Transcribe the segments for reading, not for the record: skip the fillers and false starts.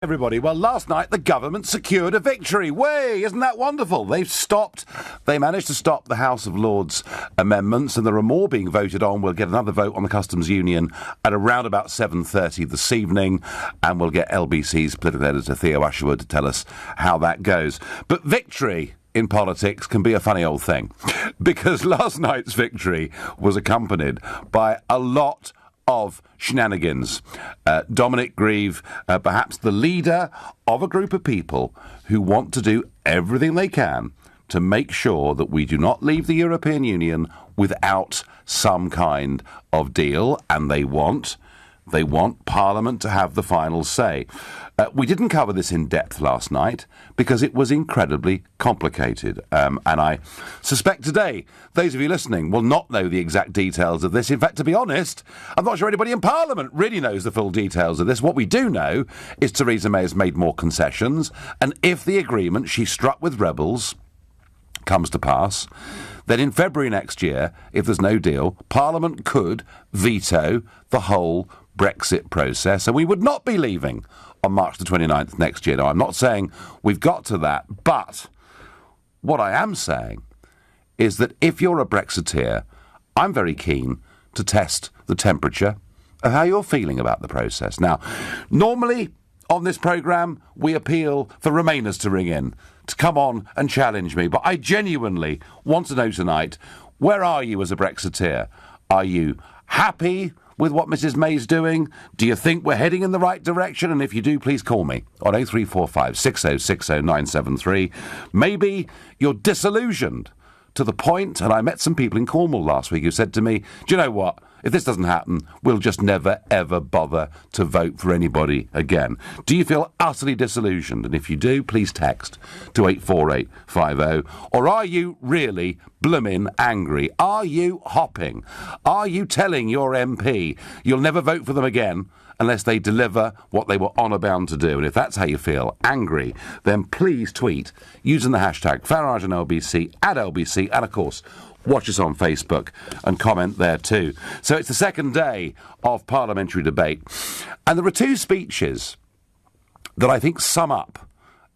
Everybody, well, last night the government secured a victory. Way, isn't that wonderful? They managed to stop the House of Lords amendments, and there are more being voted on. We'll get another vote on the customs union at around about 7:30 this evening, and we'll get LBC's political editor Theo Asherwood to tell us how that goes. But victory in politics can be a funny old thing, because last night's victory was accompanied by a lot of shenanigans. Dominic Grieve, perhaps the leader of a group of people who want to do everything they can to make sure that we do not leave the European Union without some kind of deal, and they want Parliament to have the final say. We didn't cover this in depth last night because it was incredibly complicated. And I suspect today, those of you listening will not know the exact details of this. In fact, to be honest, I'm not sure anybody in Parliament really knows the full details of this. What we do know is Theresa May has made more concessions, and if the agreement she struck with rebels comes to pass, then in February next year, if there's no deal, Parliament could veto the whole Brexit process, and we would not be leaving on March the 29th next year. Now, I'm not saying we've got to that, but what I am saying is that if you're a Brexiteer, I'm very keen to test the temperature of how you're feeling about the process. Now, normally on this programme, we appeal for Remainers to ring in, to come on and challenge me, but I genuinely want to know tonight, where are you as a Brexiteer? Are you happy with what Mrs May's doing? Do you think we're heading in the right direction? And if you do, please call me on 0345 6060 973. Maybe you're disillusioned to the point, and I met some people in Cornwall last week who said to me, do you know what? If this doesn't happen, we'll just never, ever bother to vote for anybody again. Do you feel utterly disillusioned? And if you do, please text to 84850. Or are you really bloomin' angry? Are you hopping? Are you telling your MP you'll never vote for them again unless they deliver what they were honour bound to do? And if that's how you feel, angry, then please tweet using the hashtag Farage and LBC, at LBC, and of course, watch us on Facebook and comment there too. So it's the second day of parliamentary debate, and there are two speeches that I think sum up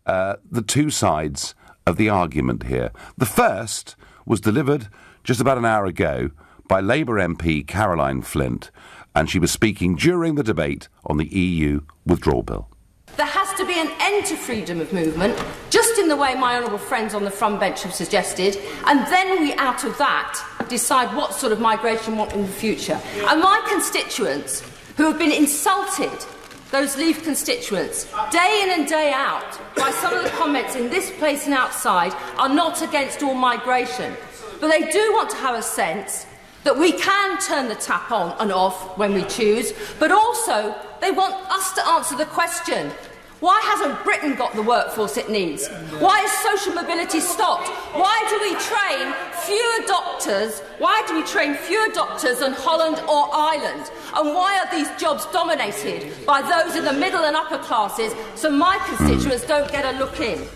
the two sides of the argument here. The first was delivered just about an hour ago by Labour MP Caroline Flint, and she was speaking during the debate on the EU withdrawal bill. There has to be an end to freedom of movement, just in the way my honourable friends on the front bench have suggested, and then we, out of that, decide what sort of migration we want in the future. And my constituents, who have been insulted, those Leave constituents, day in and day out, by some of the comments in this place and outside, are not against all migration. But they do want to have a sense that we can turn the tap on and off when we choose, but also they want us to answer the question, why hasn't Britain got the workforce it needs? Why is social mobility stopped? Why do we train fewer doctors? Why do we train fewer doctors than Holland or Ireland? And why are these jobs dominated by those in the middle and upper classes so my constituents don't get a look in?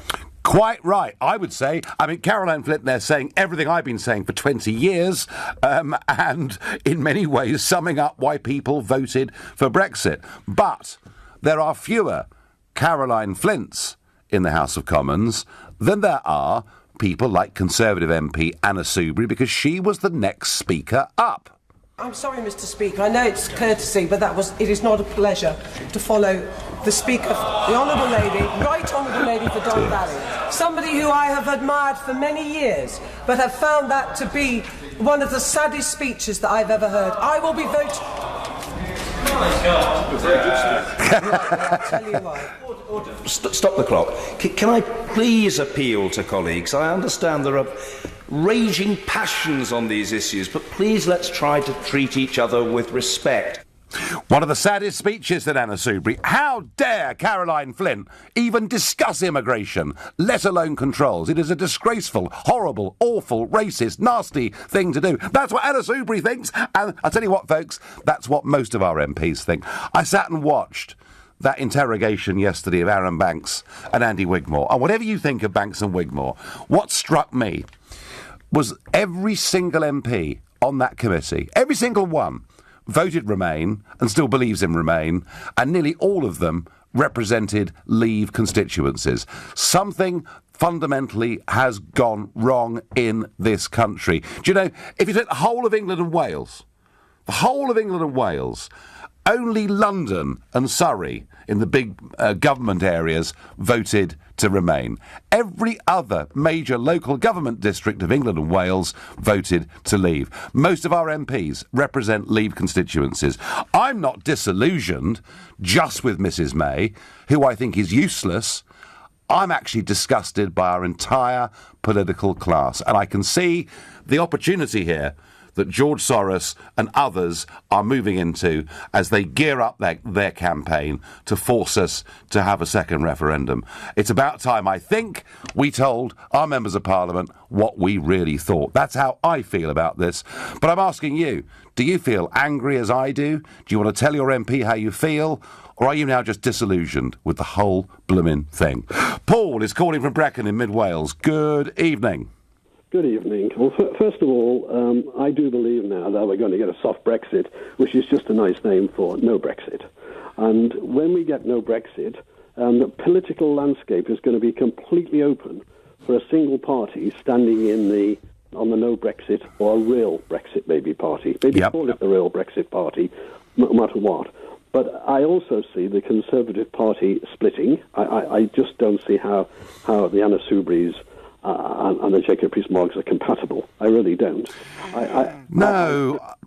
Quite right, I would say. I mean, Caroline Flint there saying everything I've been saying for 20 years, and in many ways summing up why people voted for Brexit. But there are fewer Caroline Flints in the House of Commons than there are people like Conservative MP Anna Soubry, because she was the next speaker up. I'm sorry, Mr. Speaker. I know it's courtesy, but it is not a pleasure to follow the Speaker, the Honourable Lady, Right Honourable Lady for Don Valley, somebody who I have admired for many years, but have found that to be one of the saddest speeches that I've ever heard. I will be voting. I'll tell you why. Stop the clock. Can I please appeal to colleagues? I understand there are raging passions on these issues, but please let's try to treat each other with respect. One of the saddest speeches, said Anna Soubry. How dare Caroline Flint even discuss immigration, let alone controls? It is a disgraceful, horrible, awful, racist, nasty thing to do. That's what Anna Soubry thinks, and I'll tell you what, folks, that's what most of our MPs think. I sat and watched that interrogation yesterday of Aaron Banks and Andy Wigmore. And whatever you think of Banks and Wigmore, what struck me was every single MP on that committee, every single one, voted Remain and still believes in Remain, and nearly all of them represented Leave constituencies. Something fundamentally has gone wrong in this country. Do you know, if you take the whole of England and Wales, only London and Surrey in the big government areas voted to remain. Every other major local government district of England and Wales voted to leave. Most of our MPs represent Leave constituencies. I'm not disillusioned just with Mrs May, who I think is useless. I'm actually disgusted by our entire political class. And I can see the opportunity here that George Soros and others are moving into as they gear up their campaign to force us to have a second referendum. It's about time, I think, we told our members of Parliament what we really thought. That's how I feel about this. But I'm asking you, do you feel angry as I do? Do you want to tell your MP how you feel? Or are you now just disillusioned with the whole blooming thing? Paul is calling from Brecon in mid-Wales. Good evening. Good evening. Well, first of all, I do believe now that we're going to get a soft Brexit, which is just a nice name for no Brexit. And when we get no Brexit, the political landscape is going to be completely open for a single party standing on the no Brexit or a real Brexit maybe party. Maybe call it the real Brexit party, no matter what. But I also see the Conservative Party splitting. I just don't see how the Anna Soubrys and the Jacob Rees-Moggs are compatible. I really don't.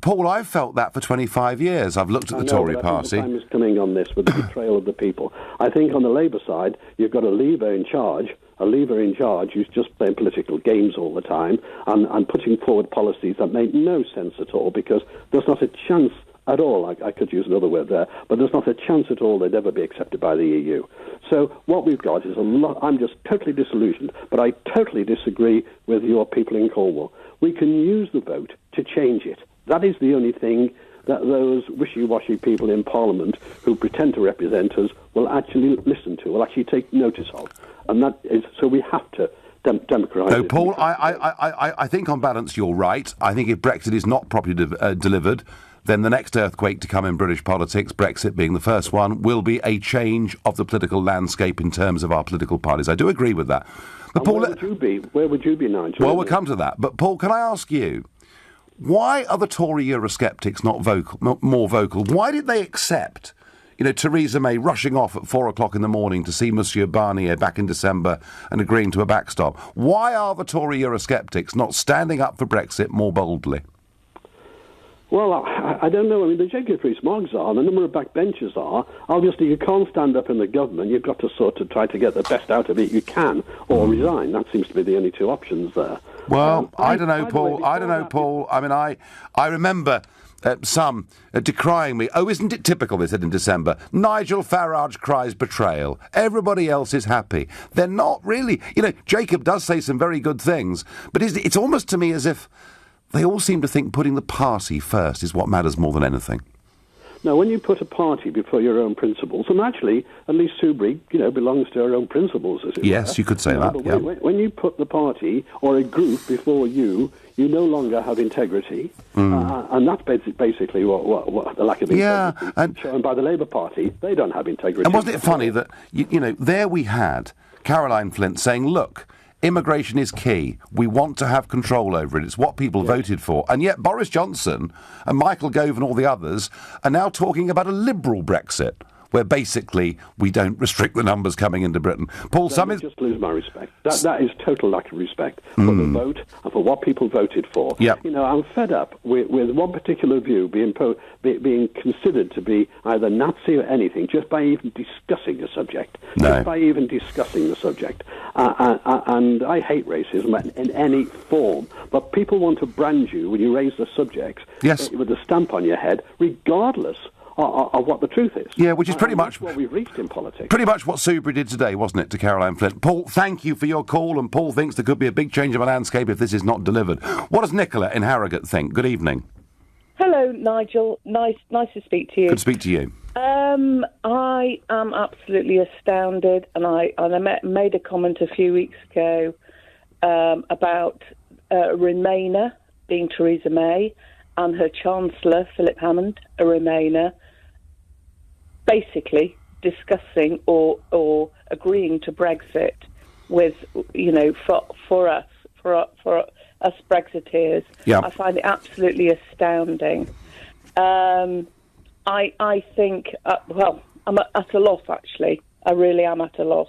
Paul, I've felt that for 25 years. I've looked at the Tory party. The time is coming on this with the betrayal of the people. I think on the Labour side, you've got a Leaver in charge who's just playing political games all the time and putting forward policies that make no sense at all, because there's not a chance at all, I could use another word there, but there's not a chance at all they'd ever be accepted by the EU. So what we've got is a lot. I'm just totally disillusioned, but I totally disagree with your people in Cornwall. We can use the vote to change it. That is the only thing that those wishy-washy people in Parliament who pretend to represent us will actually listen to, will actually take notice of. And that is, so we have to democratise. No, Paul, I think on balance you're right. I think if Brexit is not properly delivered, then the next earthquake to come in British politics, Brexit being the first one, will be a change of the political landscape in terms of our political parties. I do agree with that. But Paul, where would you be? Where would you be, Nigel? Well, we'll come to that. But Paul, can I ask you, why are the Tory Eurosceptics not more vocal? Why did they accept, Theresa May rushing off at 4 o'clock in the morning to see Monsieur Barnier back in December and agreeing to a backstop? Why are the Tory Eurosceptics not standing up for Brexit more boldly? Well, I don't know. I mean, the Jacob Rees-Moggs are, the number of backbenchers are. Obviously, you can't stand up in the government. You've got to sort of try to get the best out of it you can, or resign. That seems to be the only two options there. Well, I don't know, Paul. I mean, I remember some decrying me. Oh, isn't it typical, they said in December. Nigel Farage cries betrayal. Everybody else is happy. They're not really. Jacob does say some very good things, but it's almost to me as if they all seem to think putting the party first is what matters more than anything. Now, when you put a party before your own principles, and actually, at least Soubry, belongs to her own principles, as it were. Yes, you could say that. But when you put the party or a group before you no longer have integrity, and that's basically what the lack of integrity shown by the Labour Party. They don't have integrity. And wasn't it funny that, there we had Caroline Flint saying, look, immigration is key. We want to have control over it. It's what people voted for. And yet Boris Johnson and Michael Gove and all the others are now talking about a liberal Brexit, where basically we don't restrict the numbers coming into Britain. Paul, just lose my respect. That is total lack of respect for the vote and for what people voted for. Yep. I'm fed up with one particular view being considered to be either Nazi or anything just by even discussing the subject. No. Just by even discussing the subject. And I hate racism in any form. But people want to brand you when you raise the subject with a stamp on your head, regardless of what the truth is. Yeah, which is pretty much what we've reached in politics. Pretty much what Soubry did today, wasn't it, to Caroline Flint? Paul, thank you for your call, and Paul thinks there could be a big change of a landscape if this is not delivered. What does Nicola in Harrogate think? Good evening. Hello, Nigel. Nice to speak to you. Good to speak to you. I am absolutely astounded, and I made a comment a few weeks ago about Remainer being Theresa May and her Chancellor, Philip Hammond, a Remainer, basically discussing or agreeing to Brexit with, for us Brexiteers. Yeah. I find it absolutely astounding. I think, I'm at a loss, actually. I really am at a loss.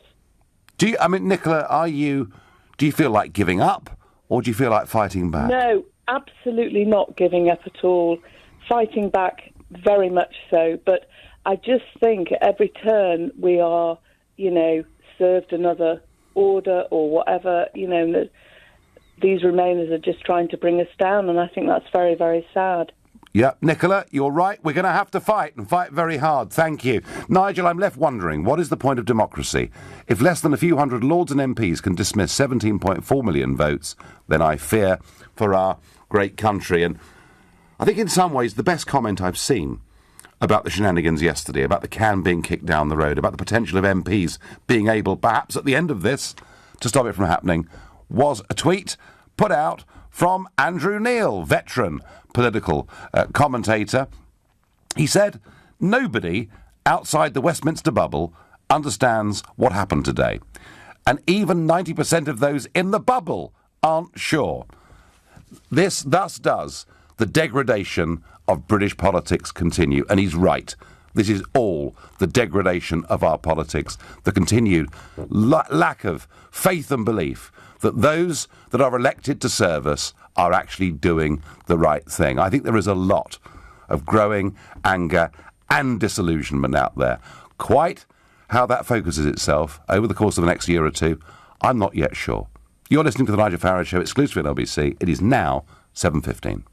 Nicola, do you feel like giving up, or do you feel like fighting back? No, absolutely not giving up at all. Fighting back, very much so. But I just think at every turn we are, served another order or whatever, these Remainers are just trying to bring us down, and I think that's very, very sad. Yeah, Nicola, you're right. We're going to have to fight, and fight very hard. Thank you. Nigel, I'm left wondering, what is the point of democracy? If less than a few hundred Lords and MPs can dismiss 17.4 million votes, then I fear for our great country. And I think in some ways the best comment I've seen about the shenanigans yesterday, about the can being kicked down the road, about the potential of MPs being able, perhaps at the end of this, to stop it from happening, was a tweet put out from Andrew Neil, veteran political commentator. He said, nobody outside the Westminster bubble understands what happened today. And even 90% of those in the bubble aren't sure. This thus does the degradation of British politics continue. And he's right. This is all the degradation of our politics, the continued lack of faith and belief that those that are elected to serve us are actually doing the right thing. I think there is a lot of growing anger and disillusionment out there. Quite how that focuses itself over the course of the next year or two, I'm not yet sure. You're listening to the Nigel Farage Show, exclusively on LBC. It is now 7:15.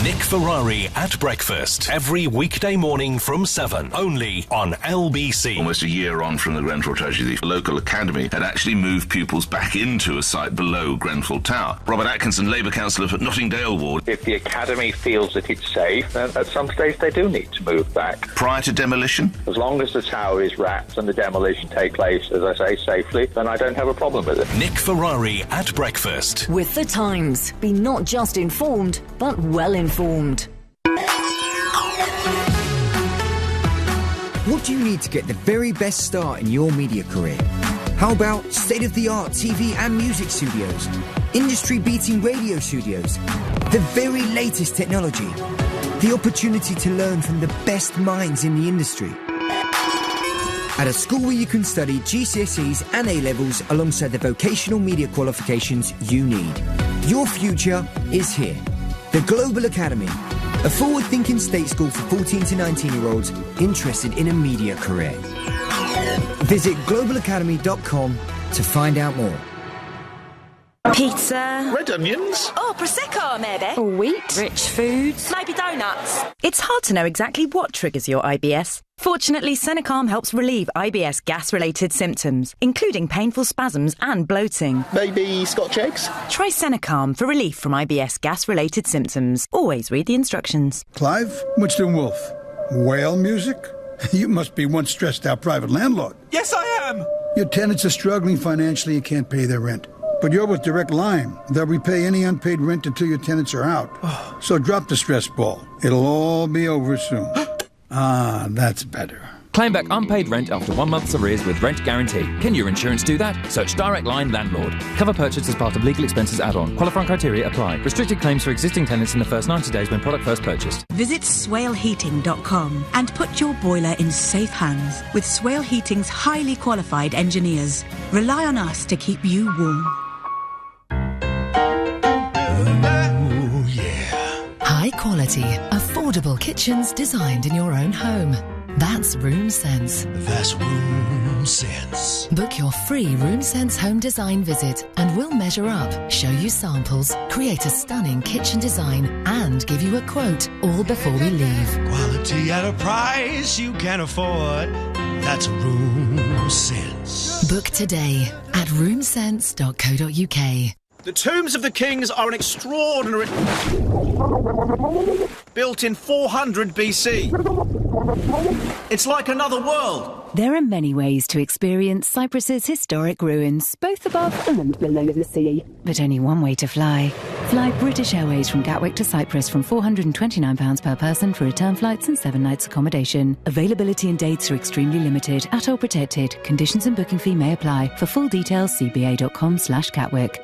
Nick Ferrari at breakfast every weekday morning from 7, only on LBC. Almost a year on from the Grenfell tragedy, the local academy had actually moved pupils back into a site below Grenfell Tower. Robert Atkinson, Labour councillor for Nottingdale Ward. If the academy feels that it's safe, then at some stage they do need to move back. Prior to demolition? As long as the tower is wrapped and the demolition take place, as I say, safely, then I don't have a problem with it. Nick Ferrari at breakfast. With The Times. Be not just informed, but well informed. What do you need to get the very best start in your media career? How about state-of-the-art TV and music studios, industry-beating radio studios, the very latest technology, the opportunity to learn from the best minds in the industry? At a school where you can study GCSEs and A-levels alongside the vocational media qualifications you need. Your future is here. The Global Academy, a forward-thinking state school for 14 to 19-year-olds interested in a media career. Visit globalacademy.com to find out more. Pizza. Red onions. Oh, Prosecco, maybe. Wheat. Rich foods. Maybe donuts. It's hard to know exactly what triggers your IBS. Fortunately, Senecalm helps relieve IBS gas-related symptoms, including painful spasms and bloating. Maybe Scotch eggs? Try Senecalm for relief from IBS gas-related symptoms. Always read the instructions. Clive, what's doing Wolf? Whale music? You must be one stressed-out private landlord. Yes, I am. Your tenants are struggling financially and can't pay their rent. But you're with Direct Line. They'll repay any unpaid rent until your tenants are out. So drop the stress ball. It'll all be over soon. Ah, that's better. Claim back unpaid rent after 1 month's arrears with rent guarantee. Can your insurance do that? Search Direct Line Landlord. Cover purchased as part of legal expenses add-on. Qualifying criteria apply. Restricted claims for existing tenants in the first 90 days when product first purchased. Visit swaleheating.com and put your boiler in safe hands with Swale Heating's highly qualified engineers. Rely on us to keep you warm. High quality, affordable kitchens designed in your own home. That's Room Sense. That's Room Sense. Book your free Room Sense home design visit and we'll measure up, show you samples, create a stunning kitchen design and give you a quote all before we leave. Quality at a price you can afford. That's Room Sense. Book today at roomsense.co.uk. The tombs of the kings are an extraordinary... Built in 400 BC. It's like another world. There are many ways to experience Cyprus's historic ruins, both above and below the sea. But only one way to fly. Fly British Airways from Gatwick to Cyprus from £429 per person for return flights and 7 nights accommodation. Availability and dates are extremely limited. ATOL protected. Conditions and booking fee may apply. For full details, cba.com/Gatwick.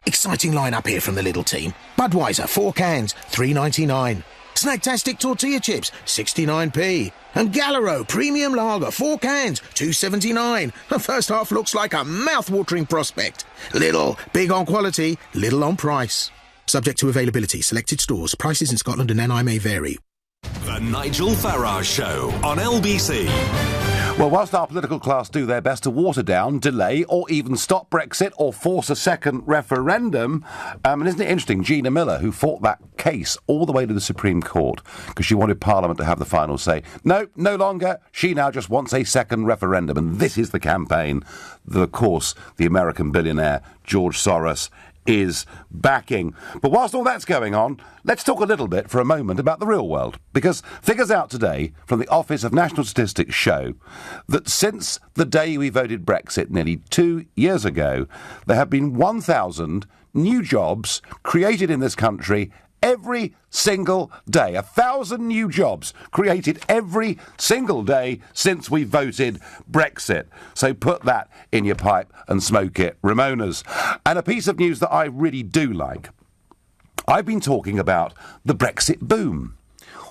Exciting lineup here from the little team. Budweiser, 4 cans, $3.99. Snacktastic tortilla chips, 69p. And Gallero Premium Lager, 4 cans, $2.79. The first half looks like a mouth-watering prospect. Little, big on quality, little on price. Subject to availability. Selected stores. Prices in Scotland and NI may vary. The Nigel Farage Show on LBC. Well, whilst our political class do their best to water down, delay or even stop Brexit or force a second referendum, and isn't it interesting, Gina Miller, who fought that case all the way to the Supreme Court because she wanted Parliament to have the final say. No longer. She now just wants a second referendum, and this is the campaign that, of course, the American billionaire George Soros is backing. But whilst all that's going on, let's talk a little bit for a moment about the real world, because figures out today from the Office of National Statistics show that since the day we voted Brexit nearly 2 years ago, there have been 1,000 new jobs created in this country every single day. 1,000 new jobs created every single day since we voted Brexit. So put that in your pipe and smoke it, Ramonas. And a piece of news that I really do like. I've been talking about the Brexit boom.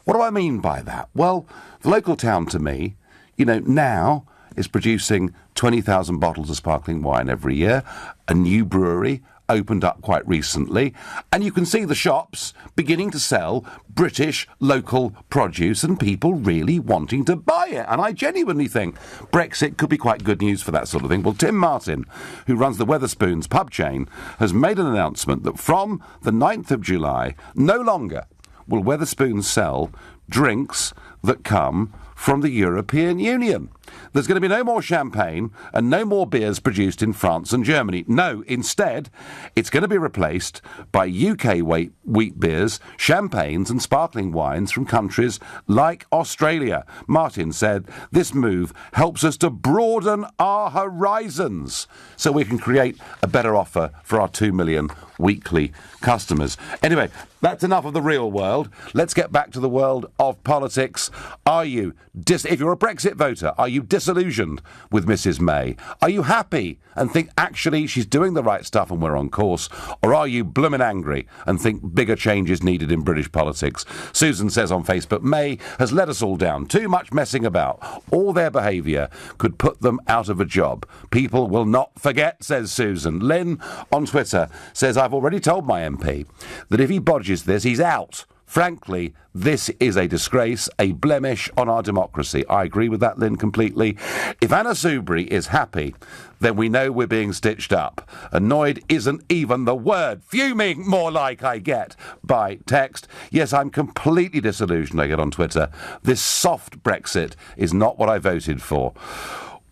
What do I mean by that? Well, the local town to me, now is producing 20,000 bottles of sparkling wine every year. A new brewery opened up quite recently, and you can see the shops beginning to sell British local produce and people really wanting to buy it. And I genuinely think Brexit could be quite good news for that sort of thing. Well, Tim Martin, who runs the Wetherspoons pub chain, has made an announcement that from the 9th of July, no longer will Wetherspoons sell drinks that come from the European Union. There's going to be no more champagne and no more beers produced in France and Germany. No, instead, it's going to be replaced by UK wheat beers, champagnes and sparkling wines from countries like Australia. Martin said this move helps us to broaden our horizons so we can create a better offer for our 2 million weekly customers. Anyway, that's enough of the real world. Let's get back to the world of politics. Are you, if you're a Brexit voter, are you disillusioned with Mrs May? Are you happy and think actually she's doing the right stuff and we're on course? Or are you bloomin' angry and think bigger change is needed in British politics? Susan says on Facebook, May has let us all down. Too much messing about. All their behaviour could put them out of a job. People will not forget, says Susan. Lynn on Twitter says, I've already told my MP that if he bodges this, he's out. Frankly, this is a disgrace, a blemish on our democracy. I agree with that, Lynn, completely. If Anna Soubry is happy, then we know we're being stitched up. Annoyed isn't even the word. Fuming, more like I get by text. Yes, I'm completely disillusioned, I get on Twitter. This soft Brexit is not what I voted for.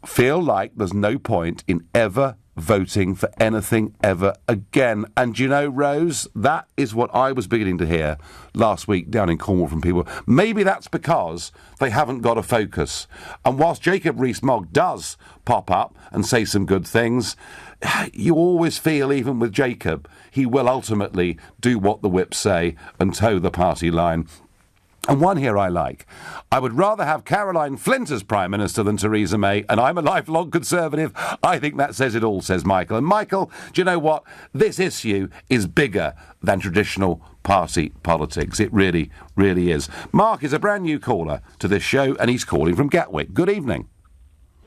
Feel like there's no point in ever voting for anything ever again. And you know, Rose, that is what I was beginning to hear last week down in Cornwall from people. Maybe that's because they haven't got a focus. And whilst Jacob Rees-Mogg does pop up and say some good things, you always feel, even with Jacob, he will ultimately do what the whips say and toe the party line. And one here I like. I would rather have Caroline Flint as Prime Minister than Theresa May, and I'm a lifelong Conservative. I think that says it all, says Michael. And Michael, do you know what? This issue is bigger than traditional party politics. It really, really is. Mark is a brand new caller to this show, and he's calling from Gatwick. Good evening.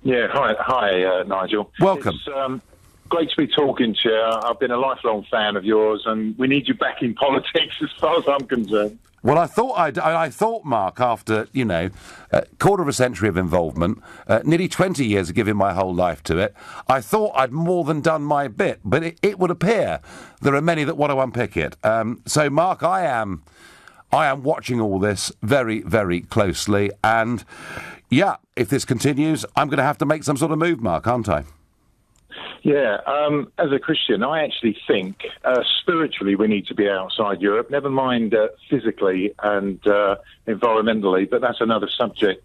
Yeah, hi, Nigel. Welcome. It's great to be talking to you. I've been a lifelong fan of yours, and we need you back in politics as far as I'm concerned. Well, I thought, Mark, after, a quarter of a century of involvement, nearly 20 years of giving my whole life to it, I thought I'd more than done my bit. But it would appear there are many that want to unpick it. So, Mark, I am watching all this very, very closely. And, yeah, if this continues, I'm going to have to make some sort of move, Mark, aren't I? Yeah, as a Christian, I actually think spiritually we need to be outside Europe, never mind physically and environmentally, but that's another subject.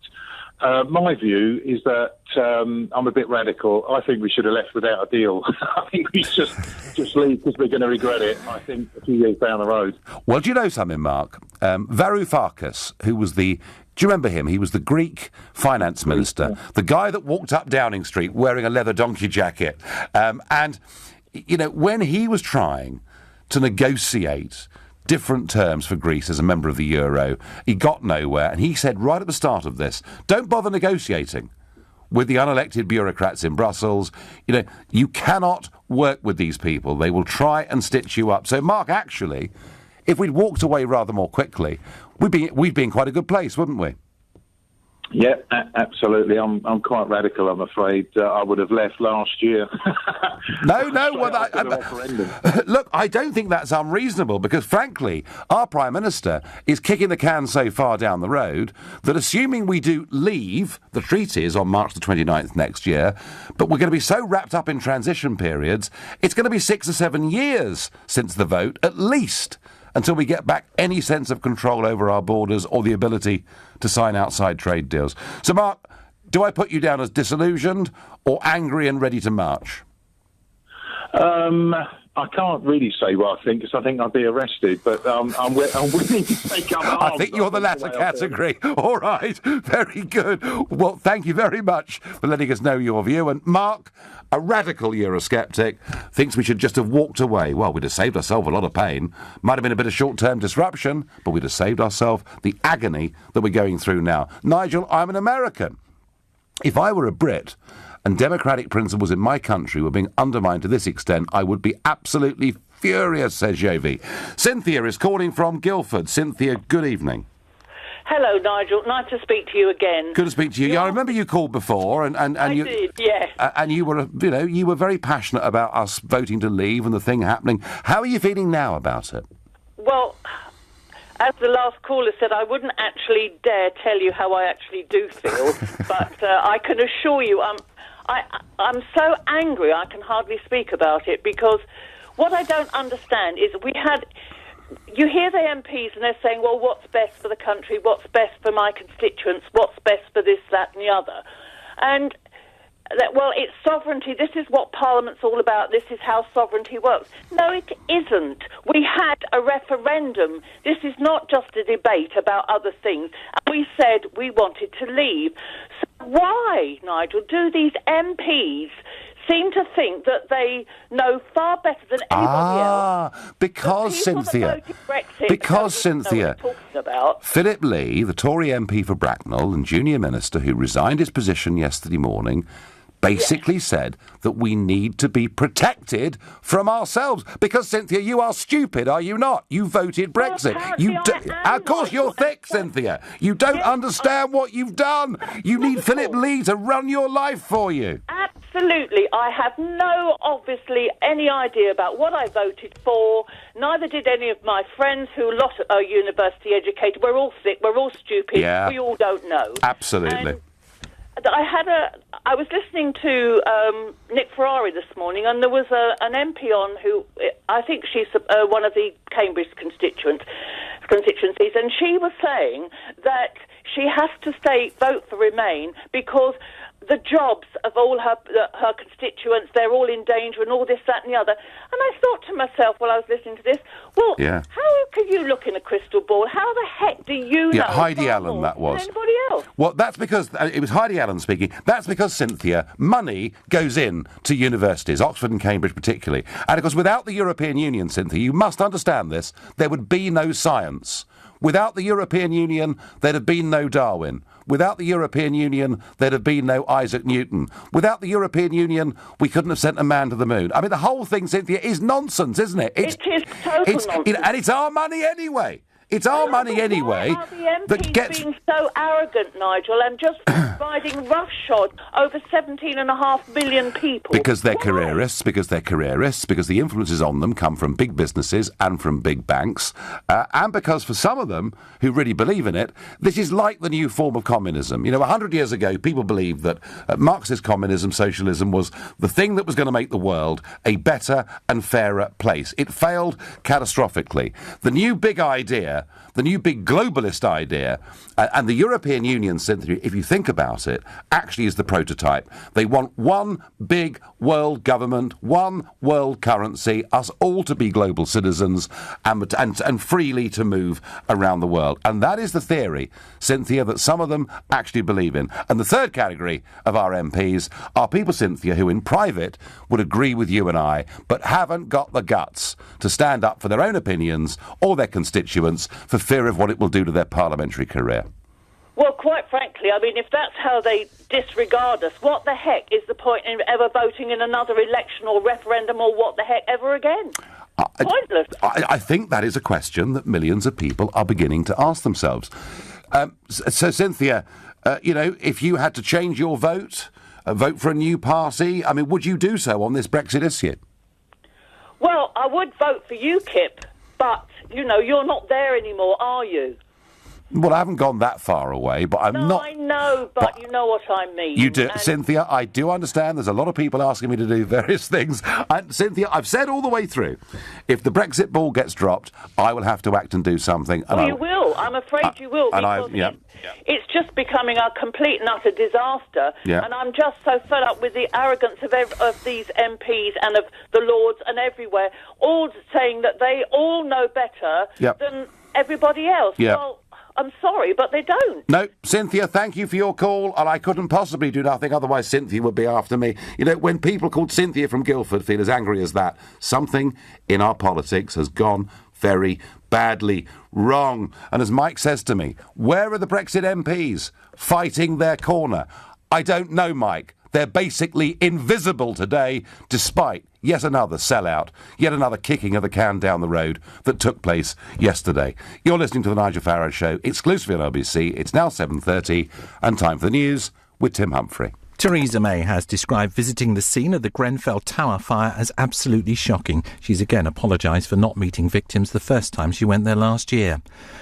My view is that I'm a bit radical. I think we should have left without a deal. I think we should just leave because we're going to regret it, I think, a few years down the road. Well, do you know something, Mark? Varoufakis, who was the... Do you remember him? He was the Greek finance minister, the guy that walked up Downing Street wearing a leather donkey jacket. And, you know, when he was trying to negotiate different terms for Greece as a member of the euro, he got nowhere, and he said right at the start of this, don't bother negotiating with the unelected bureaucrats in Brussels. You know, you cannot work with these people. They will try and stitch you up. So, Mark, actually, if we'd walked away rather more quickly, we'd be in quite a good place, wouldn't we? Yeah, absolutely. I'm quite radical, I'm afraid. I would have left last year. No. Look, I don't think that's unreasonable because, frankly, our Prime Minister is kicking the can so far down the road that assuming we do leave the treaties on March the 29th next year, but we're going to be so wrapped up in transition periods, it's going to be 6 or 7 years since the vote, at least, until we get back any sense of control over our borders or the ability to sign outside trade deals. So, Mark, do I put you down as disillusioned or angry and ready to march? I can't really say what I think, because I think I'd be arrested, but I'm willing to take up arms. I think you're the latter category. All right, very good. Well, thank you very much for letting us know your view. And Mark, a radical Eurosceptic, thinks we should just have walked away. Well, we'd have saved ourselves a lot of pain. Might have been a bit of short-term disruption, but we'd have saved ourselves the agony that we're going through now. Nigel, I'm an American. If I were a Brit and democratic principles in my country were being undermined to this extent, I would be absolutely furious, says Jovi. Cynthia is calling from Guildford. Cynthia, good evening. Hello, Nigel. Nice to speak to you again. Good to speak to you. Yeah, I remember you called before, and I you did, yes. And you were, you were very passionate about us voting to leave and the thing happening. How are you feeling now about it? Well, as the last caller said, I wouldn't actually dare tell you how I actually do feel, but I can assure you, I'm so angry I can hardly speak about it, because what I don't understand is you hear the MPs and they're saying, well, what's best for the country, what's best for my constituents, what's best for this, that and the other. And, well, it's sovereignty, this is what Parliament's all about, this is how sovereignty works. No, it isn't. We had a referendum. This is not just a debate about other things. And we said we wanted to leave. So why, Nigel, do these MPs seem to think that they know far better than anybody else? Because, Cynthia, Philip Lee, the Tory MP for Bracknell and junior minister who resigned his position yesterday morning, basically said that we need to be protected from ourselves. Because, Cynthia, you are stupid, are you not? You voted Brexit. Of course you're thick, Cynthia. You don't understand what you've done. You need Philip Lee to run your life for you. Absolutely. I have obviously, any idea about what I voted for. Neither did any of my friends who are university educated. We're all thick. We're all stupid. Yeah. We all don't know. Absolutely. And I was listening to Nick Ferrari this morning, and there was an MP on who, I think she's one of the Cambridge constituencies, and she was saying that she has to vote for Remain because the jobs of all her constituents, they're all in danger and all this, that and the other. And I thought to myself while I was listening to this, well, how can you look in a crystal ball? How the heck do you know? Yeah, Heidi Allen, that was. Anybody else? Well, that's because, it was Heidi Allen speaking, that's because, Cynthia, money goes in to universities, Oxford and Cambridge particularly. And of course, without the European Union, Cynthia, you must understand this, there would be no science. Without the European Union, there'd have been no Darwin. Without the European Union, there'd have been no Isaac Newton. Without the European Union, we couldn't have sent a man to the moon. I mean, the whole thing, Cynthia, is nonsense, isn't it? It is total nonsense. And it's our money anyway. It's our money anyway. Why are the MPs being so arrogant, Nigel, and just riding roughshod over 17.5 million people? Because they're careerists, because the influences on them come from big businesses and from big banks, and because for some of them who really believe in it, this is like the new form of communism. 100 years ago, people believed that Marxist communism, socialism, was the thing that was going to make the world a better and fairer place. It failed catastrophically. The new big idea idea, the new big globalist idea, and the European Union, Cynthia, if you think about it, actually is the prototype. They want one big world government, one world currency, us all to be global citizens and freely to move around the world. And that is the theory, Cynthia, that some of them actually believe in. And the third category of our MPs are people, Cynthia, who in private would agree with you and I, but haven't got the guts to stand up for their own opinions or their constituents for fear of what it will do to their parliamentary career. Well, quite frankly, I mean, if that's how they disregard us, what the heck is the point in ever voting in another election or referendum or what the heck ever again? Pointless. I think that is a question that millions of people are beginning to ask themselves. So, Cynthia, if you had to change your vote for a new party, I mean, would you do so on this Brexit issue? Well, I would vote for UKIP, but, you're not there anymore, are you? Well, I haven't gone that far away, but I'm not... No, I know, but you know what I mean. You do, Cynthia, I do understand there's a lot of people asking me to do various things. And, Cynthia, I've said all the way through, if the Brexit ball gets dropped, I will have to act and do something. Well, you will. I'm afraid you will, because it's just becoming a complete and utter disaster. Yeah. And I'm just so fed up with the arrogance of these MPs and of the Lords and everywhere, all saying that they all know better than everybody else. Yeah. Well, I'm sorry, but they don't. No, Cynthia, thank you for your call, and I couldn't possibly do nothing, otherwise Cynthia would be after me. When people called Cynthia from Guildford feel as angry as that, something in our politics has gone very badly wrong. And as Mike says to me, where are the Brexit MPs fighting their corner? I don't know, Mike. They're basically invisible today, despite yet another sellout, yet another kicking of the can down the road that took place yesterday. You're listening to The Nigel Farage Show, exclusively on LBC. It's now 7:30, and time for the news with Tim Humphrey. Theresa May has described visiting the scene of the Grenfell Tower fire as absolutely shocking. She's again apologised for not meeting victims the first time she went there last year.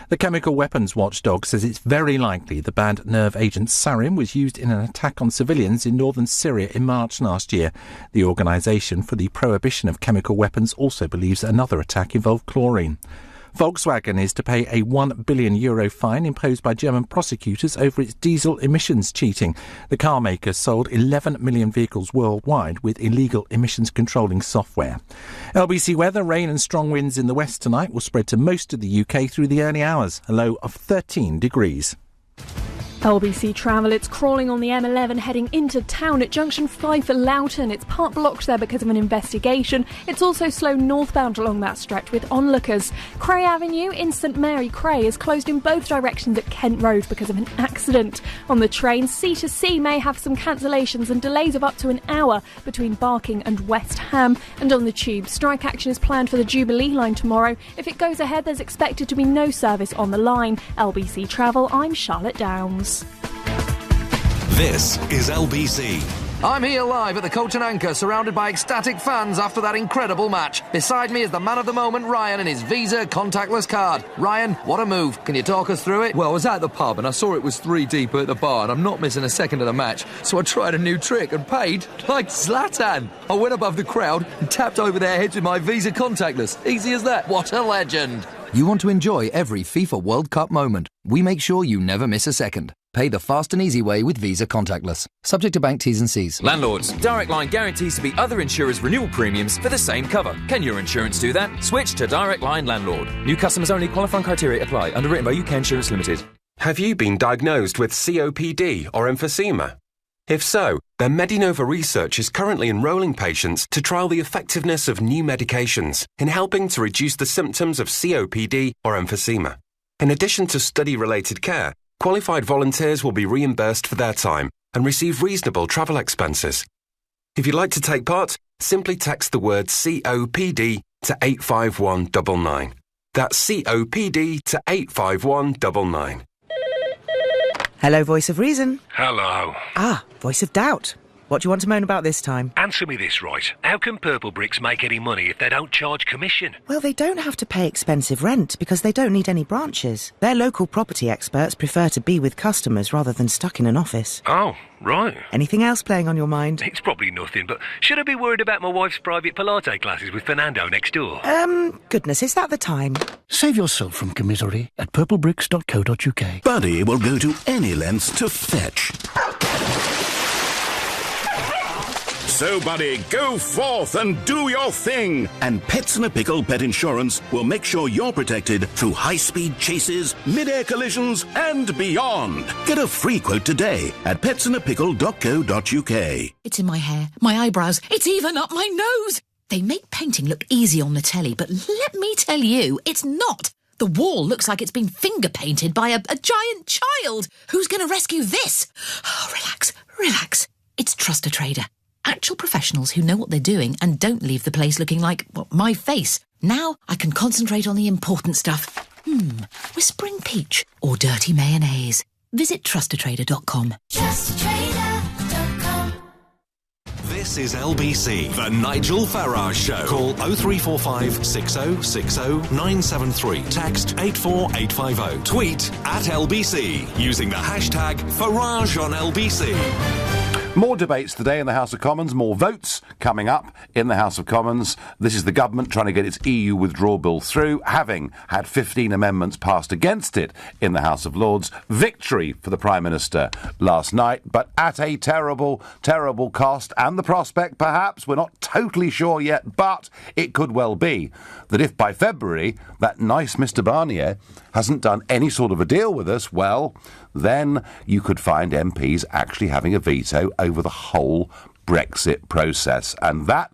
The chemical weapons watchdog says it's very likely the banned nerve agent sarin was used in an attack on civilians in northern Syria in March last year. The Organisation for the Prohibition of Chemical Weapons also believes another attack involved chlorine. Volkswagen is to pay a €1 billion fine imposed by German prosecutors over its diesel emissions cheating. The car maker sold 11 million vehicles worldwide with illegal emissions controlling software. LBC weather, rain and strong winds in the west tonight will spread to most of the UK through the early hours, a low of 13 degrees. LBC travel, it's crawling on the M11 heading into town at junction 5 for Loughton. It's part blocked there because of an investigation. It's also slow northbound along that stretch with onlookers. Cray Avenue in St Mary Cray is closed in both directions at Kent Road because of an accident. On the train, C2C may have some cancellations and delays of up to an hour between Barking and West Ham. And on the tube, strike action is planned for the Jubilee line tomorrow. If it goes ahead, there's expected to be no service on the line. LBC Travel, I'm Charlotte Downs. This is LBC. I'm here live at the Coach and Anchor, surrounded by ecstatic fans after that incredible match. Beside me is the man of the moment, Ryan, and his Visa contactless card. Ryan, what a move. Can you talk us through it? Well, I was at the pub and I saw it was 3 deep at the bar and I'm not missing a second of the match. So I tried a new trick and paid like Zlatan. I went above the crowd and tapped over their heads with my Visa contactless. Easy as that. What a legend. You want to enjoy every FIFA World Cup moment. We make sure you never miss a second. Pay the fast and easy way with Visa contactless. Subject to bank T's and C's. Landlords, Direct Line guarantees to beat other insurers' renewal premiums for the same cover. Can your insurance do that? Switch to Direct Line Landlord. New customers only. Qualifying criteria apply. Underwritten by UK Insurance Limited. Have you been diagnosed with COPD or emphysema? If so, then Medinova Research is currently enrolling patients to trial the effectiveness of new medications in helping to reduce the symptoms of COPD or emphysema. In addition to study-related care, qualified volunteers will be reimbursed for their time and receive reasonable travel expenses. If you'd like to take part, simply text the word COPD to 85199. That's COPD to 85199. Hello, voice of reason. Hello. Ah, voice of doubt. What do you want to moan about this time? Answer me this right. How can Purple Bricks make any money if they don't charge commission? Well, they don't have to pay expensive rent because they don't need any branches. Their local property experts prefer to be with customers rather than stuck in an office. Oh, right. Anything else playing on your mind? It's probably nothing, but should I be worried about my wife's private Pilates classes with Fernando next door? Goodness, is that the time? Save yourself from commisery at purplebricks.co.uk. Buddy will go to any lengths to fetch. So, Buddy, go forth and do your thing. And Pets in a Pickle Pet Insurance will make sure you're protected through high-speed chases, mid-air collisions, and beyond. Get a free quote today at petsinthepickle.co.uk. It's in my hair, my eyebrows, it's even up my nose. They make painting look easy on the telly, but let me tell you, it's not. The wall looks like it's been finger-painted by a giant child. Who's going to rescue this? Oh, relax. It's Trust a Trader. Actual professionals who know what they're doing and don't leave the place looking like, well, my face. Now I can concentrate on the important stuff. Whispering peach or dirty mayonnaise. Visit trustatrader.com. Trustatrader.com. This is LBC, the Nigel Farage Show. Call 0345 6060 973. Text 84850. Tweet at LBC using the hashtag Farage on LBC. More debates today in the House of Commons, more votes coming up in the House of Commons. This is the government trying to get its EU withdrawal bill through, having had 15 amendments passed against it in the House of Lords. Victory for the Prime Minister last night, but at a terrible, terrible cost. And the prospect, perhaps, we're not totally sure yet, but it could well be that if by February that nice Mr Barnier hasn't done any sort of a deal with us, well, then you could find MPs actually having a veto over the whole Brexit process. And that,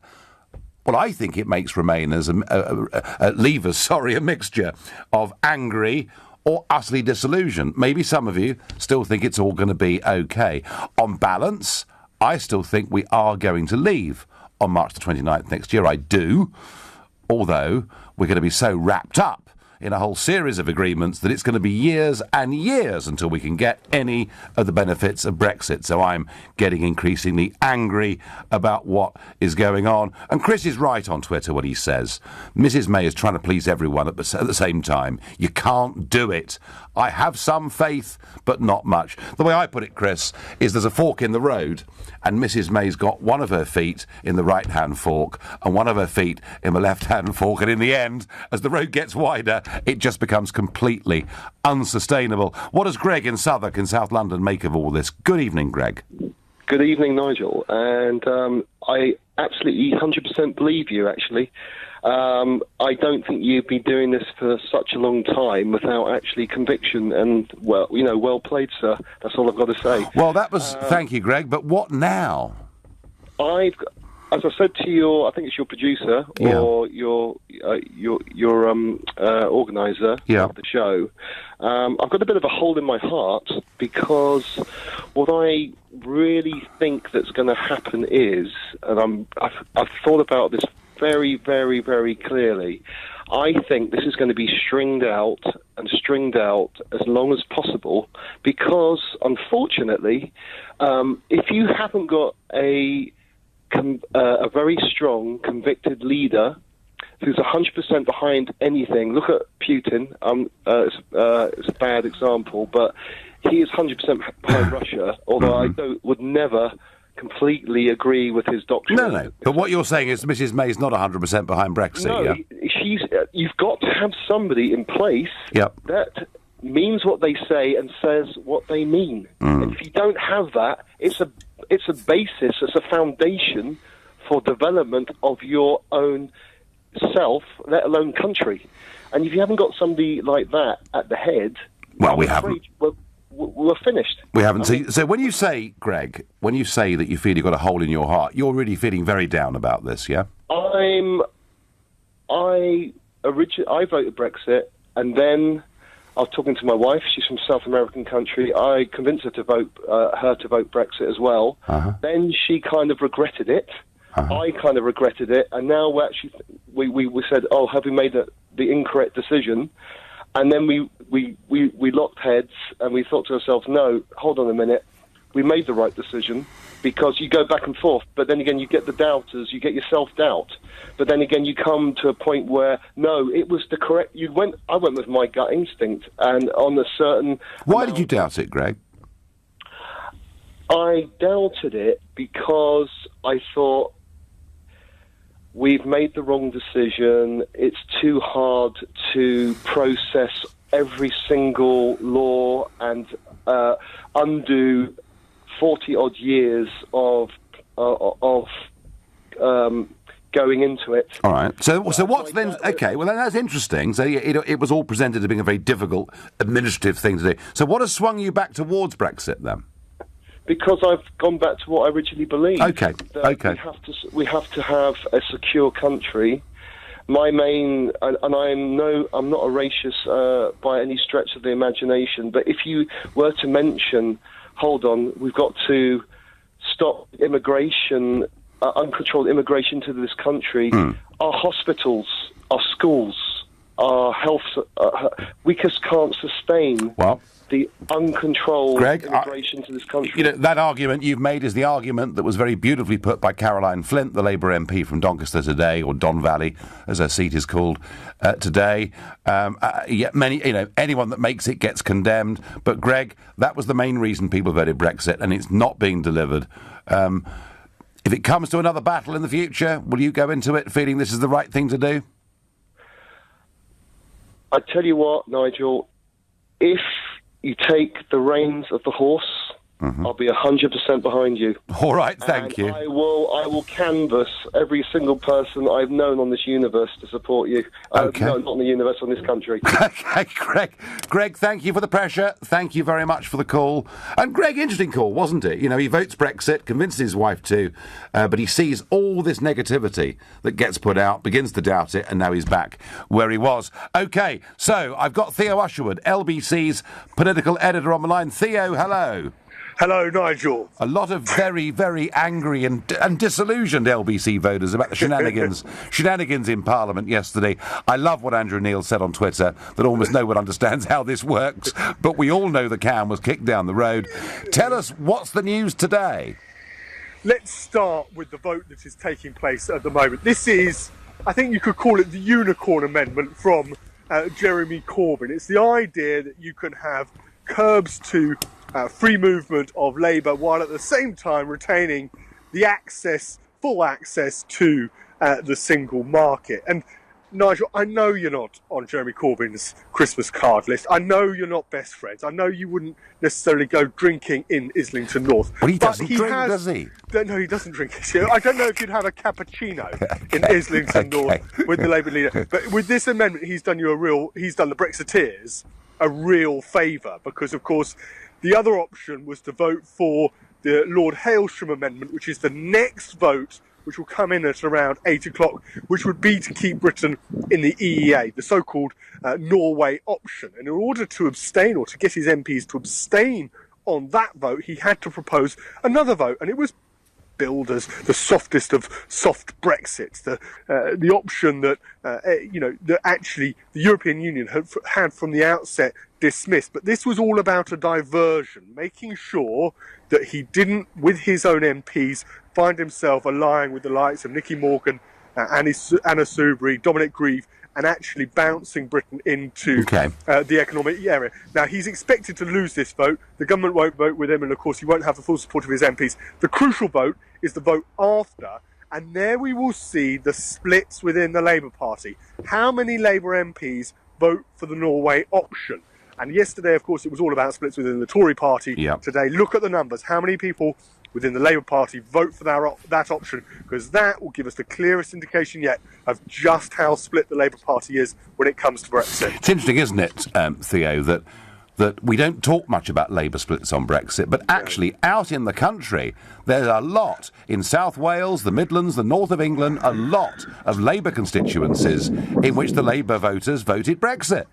well, I think it makes Remainers, Leavers, a mixture of angry or utterly disillusioned. Maybe some of you still think it's all going to be okay. On balance, I still think we are going to leave on March the 29th next year. I do, although we're going to be so wrapped up in a whole series of agreements that it's going to be years and years until we can get any of the benefits of Brexit. So I'm getting increasingly angry about what is going on. And Chris is right on Twitter when he says Mrs May is trying to please everyone at the same time. You can't do it. I have some faith, but not much. The way I put it, Chris, is there's a fork in the road, and Mrs May's got one of her feet in the right-hand fork and one of her feet in the left-hand fork, and in the end, as the road gets wider, it just becomes completely unsustainable. What does Greg in Southwark in South London make of all this? Good evening, Greg. Good evening, Nigel. And I absolutely 100% believe you, actually. I don't think you'd be doing this for such a long time without actually conviction. And, well played, sir. That's all I've got to say. Well, that was... thank you, Greg. But what now? As I said to I think it's your producer or your organizer of the show. I've got a bit of a hole in my heart because what I really think that's going to happen is, and I've thought about this very, very, very clearly. I think this is going to be stringed out as long as possible because, unfortunately, if you haven't got a very strong, convicted leader who's 100% behind anything. Look at Putin. It's a bad example, but he is 100% behind Russia, although I would never completely agree with his doctrine. No. But what you're saying is Mrs May's not 100% behind Brexit, No, you've got to have somebody in place that means what they say and says what they mean. And if you don't have that, it's a basis, it's a foundation for development of your own self, let alone country. And if you haven't got somebody like that at the head, well, we haven't. We're finished. We haven't. So when you say, Greg, when you say that you feel you've got a hole in your heart, you're really feeling very down about this, yeah? I voted Brexit, and then I was talking to my wife. She's from South American country. I convinced her to vote Brexit as well. Then she kind of regretted it. I kind of regretted it, and now we said, "Oh, have we made the incorrect decision?" And then we locked heads, and we thought to ourselves, "No, hold on a minute. we made the right decision, because you go back and forth, but then again you get the doubters, you get your self-doubt, but then again you come to a point where, no, it was the correct... I went with my gut instinct, and on a certain... Why did you doubt it, Greg? I doubted it because I thought, we've made the wrong decision, it's too hard to process every single law and undo 40-odd years of going into it. All right. So what's then... OK, well, that's interesting. So it was all presented as being a very difficult administrative thing to do. So what has swung you back towards Brexit, then? Because I've gone back to what I originally believed. OK. We have to have a secure country. My main... And I'm not a racist by any stretch of the imagination, but if you were to mention... Hold on, we've got to stop immigration, uncontrolled immigration to this country. Our hospitals, our schools, our health, we just can't sustain the uncontrolled immigration to this country. You know, that argument you've made is the argument that was very beautifully put by Caroline Flint, the Labour MP from Doncaster today, or Don Valley, as her seat is called today. Yet anyone that makes it gets condemned. But, Greg, that was the main reason people voted Brexit, and it's not being delivered. If it comes to another battle in the future, will you go into it feeling this is the right thing to do? I tell you what, Nigel, if you take the reins of the horse, I'll be 100% behind you. All right, thank you. I will canvass every single person I've known on this universe to support you. Okay. No, not on the universe, on this country. Okay, Greg, thank you for the pressure. Thank you very much for the call. And Greg, interesting call, wasn't it? You know, he votes Brexit, convinces his wife to, but he sees all this negativity that gets put out, begins to doubt it, and now he's back where he was. Okay, so I've got Theo Usherwood, LBC's political editor, on the line. Theo, hello. Hello, Nigel. A lot of very, very angry and disillusioned LBC voters about the shenanigans in Parliament yesterday. I love what Andrew Neil said on Twitter, that almost no one understands how this works, but we all know the can was kicked down the road. Tell us, what's the news today? Let's start with the vote that is taking place at the moment. This is, I think you could call it the unicorn amendment from Jeremy Corbyn. It's the idea that you can have curbs to free movement of labour while at the same time retaining the full access to the single market. And Nigel, I know you're not on Jeremy Corbyn's Christmas card list. I know you're not best friends. I know you wouldn't necessarily go drinking in Islington North. Well, he doesn't drink, does he? No, he doesn't drink. I don't know if you'd have a cappuccino in Islington North with the Labour leader. But with this amendment, he's done the Brexiteers a real favour, because, of course, the other option was to vote for the Lord Hailsham amendment, which is the next vote, which will come in at around 8 o'clock, which would be to keep Britain in the EEA, the so-called Norway option. And in order to abstain, or to get his MPs to abstain on that vote, he had to propose another vote, and it was billed as the softest of soft Brexits, the option that that actually the European Union had from the outset dismissed. But this was all about a diversion, making sure that he didn't, with his own MPs, find himself allying with the likes of Nicky Morgan, Anna Soubry, Dominic Grieve, and actually bouncing Britain into the economic area. Now, he's expected to lose this vote. The government won't vote with him, and of course he won't have the full support of his MPs. The crucial vote is the vote after, and there we will see the splits within the Labour Party. How many Labour MPs vote for the Norway option? And yesterday, of course, it was all about splits within the Tory party. Yep. Today, look at the numbers. How many people within the Labour Party vote for that option? Because that will give us the clearest indication yet of just how split the Labour Party is when it comes to Brexit. It's interesting, isn't it, Theo, that we don't talk much about Labour splits on Brexit, but actually out in the country, there's a lot. In South Wales, the Midlands, the north of England, a lot of Labour constituencies in which the Labour voters voted Brexit.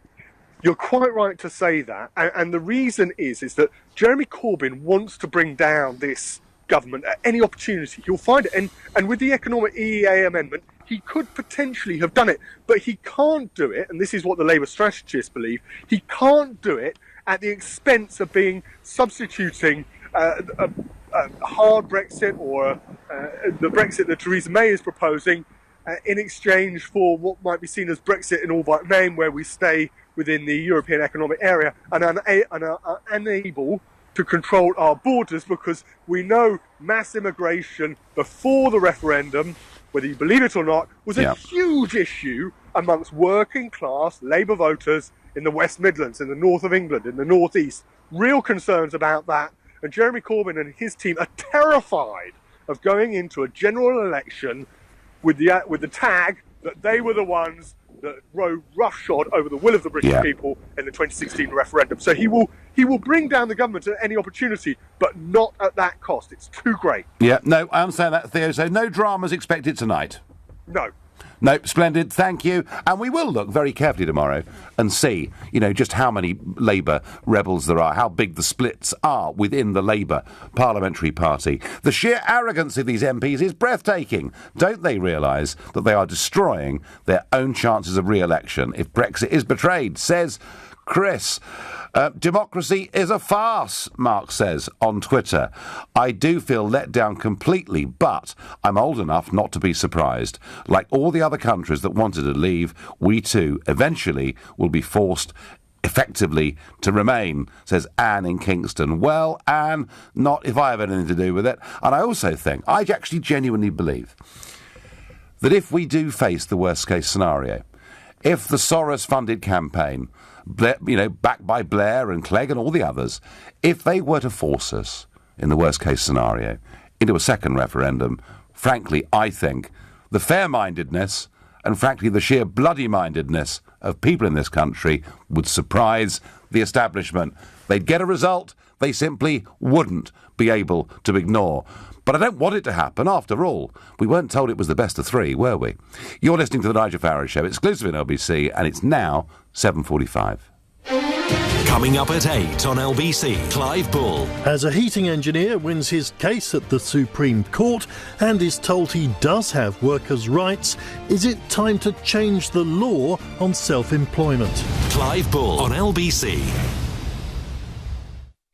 You're quite right to say that, and the reason is that Jeremy Corbyn wants to bring down this government at any opportunity. He'll find it, and with the economic EEA amendment, he could potentially have done it, but he can't do it, and this is what the Labour strategists believe, he can't do it at the expense of substituting a hard Brexit or the Brexit that Theresa May is proposing in exchange for what might be seen as Brexit in all but name, where we stay within the European Economic Area and are unable to control our borders, because we know mass immigration before the referendum, whether you believe it or not, was a huge issue amongst working class Labour voters in the West Midlands, in the north of England, in the northeast. Real concerns about that. And Jeremy Corbyn and his team are terrified of going into a general election with the tag that they were the ones that rode roughshod over the will of the British people in the 2016 referendum. So he will bring down the government at any opportunity, but not at that cost. It's too great. Yeah, no, I understand that, Theo. So no dramas expected tonight? No. No, splendid, thank you. And we will look very carefully tomorrow and see, just how many Labour rebels there are, how big the splits are within the Labour parliamentary party. The sheer arrogance of these MPs is breathtaking. Don't they realise that they are destroying their own chances of re-election if Brexit is betrayed, says Chris. Democracy is a farce, Mark says on Twitter. I do feel let down completely, but I'm old enough not to be surprised. Like all the other countries that wanted to leave, we too eventually will be forced effectively to remain, says Anne in Kingston. Well, Anne, not if I have anything to do with it. And I also think, I actually genuinely believe, that if we do face the worst case scenario, if the Soros-funded campaign, backed by Blair and Clegg and all the others, if they were to force us, in the worst-case scenario, into a second referendum, frankly, I think the fair-mindedness and, frankly, the sheer bloody-mindedness of people in this country would surprise the establishment. They'd get a result they simply wouldn't be able to ignore. But I don't want it to happen. After all, we weren't told it was the best of three, were we? You're listening to the Nigel Farage Show, exclusive in LBC, and it's now 7:45. Coming up at 8 on LBC, Clive Bull. As a heating engineer wins his case at the Supreme Court and is told he does have workers' rights, is it time to change the law on self-employment? Clive Bull on LBC.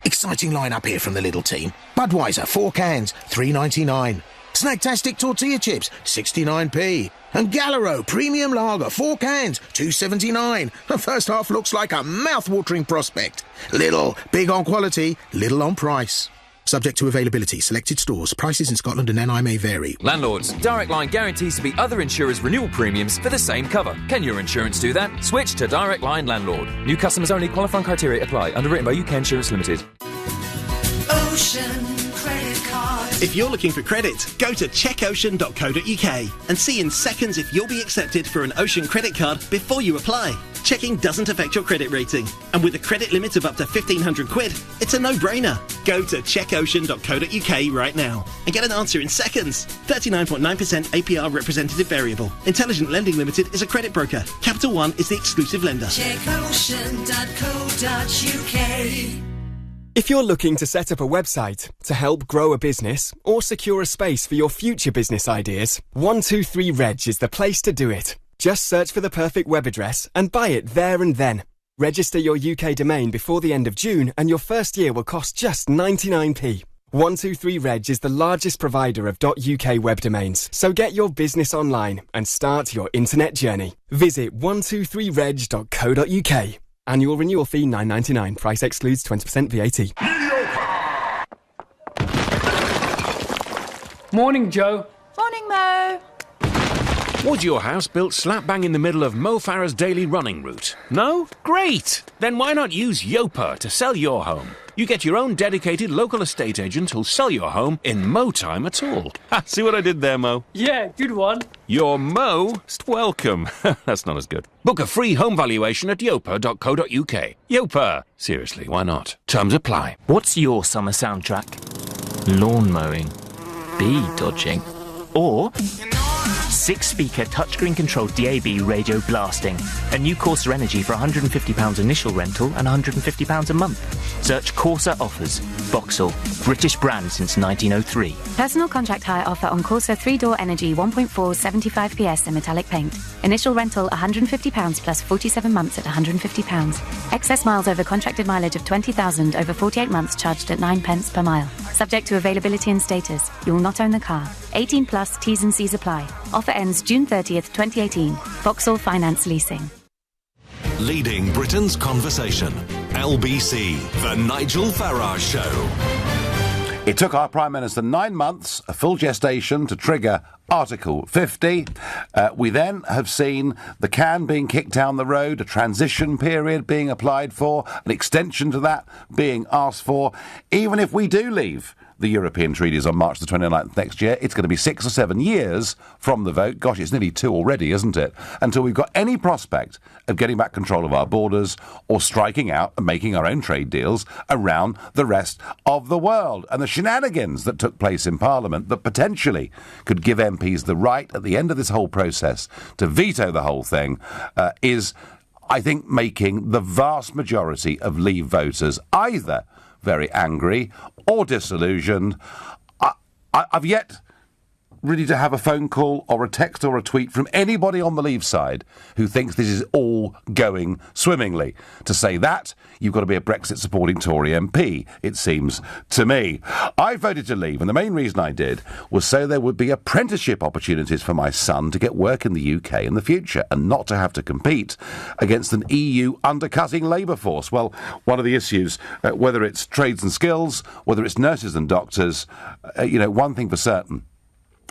Exciting lineup here from the little team. Budweiser, 4 cans, $3.99. Snacktastic tortilla chips, 69p. And Gallero Premium Lager, 4 cans, $2.79. The first half looks like a mouth-watering prospect. Little, big on quality, little on price. Subject to availability. Selected stores. Prices in Scotland and NI may vary. Landlords, Direct Line guarantees to beat other insurers' renewal premiums for the same cover. Can your insurance do that? Switch to Direct Line Landlord. New customers only. Qualifying criteria apply. Underwritten by UK Insurance Limited. Ocean Credit Card. If you're looking for credit, go to checkocean.co.uk and see in seconds if you'll be accepted for an Ocean credit card before you apply. Checking doesn't affect your credit rating. And with a credit limit of up to £1,500, it's a no-brainer. Go to checkocean.co.uk right now and get an answer in seconds. 39.9% APR representative variable. Intelligent Lending Limited is a credit broker. Capital One is the exclusive lender. Checkocean.co.uk. If you're looking to set up a website to help grow a business or secure a space for your future business ideas, 123reg is the place to do it. Just search for the perfect web address and buy it there and then. Register your UK domain before the end of June and your first year will cost just 99p. 123reg is the largest provider of .uk web domains, so get your business online and start your internet journey. Visit 123reg.co.uk. Annual renewal fee $9.99. Price excludes 20% VAT. Morning, Joe. Morning, Mo. Was your house built slap bang in the middle of Mo Farah's daily running route? No? Great! Then why not use Yopa to sell your home? You get your own dedicated local estate agent who'll sell your home in no time at all. Ha, see what I did there, Mo? Yeah, good one. You're most welcome. That's not as good. Book a free home valuation at yopa.co.uk. Yopa. Seriously, why not? Terms apply. What's your summer soundtrack? Lawn mowing, bee dodging, or 6-speaker touchscreen-controlled DAB radio blasting. A new Corsa Energy for £150 initial rental and £150 a month. Search Corsa offers. Vauxhall, British brand since 1903. Personal contract hire offer on Corsa 3-door Energy 1.4 75 PS in metallic paint. Initial rental £150 plus 47 months at £150. Excess miles over contracted mileage of 20,000 over 48 months charged at 9 pence per mile. Subject to availability and status. You will not own the car. 18 plus T's and C's apply. Offer ends June 30th, 2018. Vauxhall Finance Leasing. Leading Britain's conversation. LBC, The Nigel Farage Show. It took our Prime Minister 9 months, a full gestation, to trigger Article 50. We then have seen the can being kicked down the road, a transition period being applied for, an extension to that being asked for. Even if we do leave the European treaties on March the 29th next year, it's going to be 6 or 7 years from the vote. Gosh, it's nearly 2 already, isn't it? Until we've got any prospect of getting back control of our borders or striking out and making our own trade deals around the rest of the world. And the shenanigans that took place in Parliament that potentially could give MPs the right at the end of this whole process to veto the whole thing is, I think, making the vast majority of Leave voters either very angry or disillusioned. I've yet really to have a phone call or a text or a tweet from anybody on the Leave side who thinks this is all going swimmingly. To say that, you've got to be a Brexit supporting Tory MP, it seems to me. I voted to leave, and the main reason I did was so there would be apprenticeship opportunities for my son to get work in the UK in the future and not to have to compete against an EU undercutting labour force. Well, one of the issues, whether it's trades and skills, whether it's nurses and doctors, one thing for certain,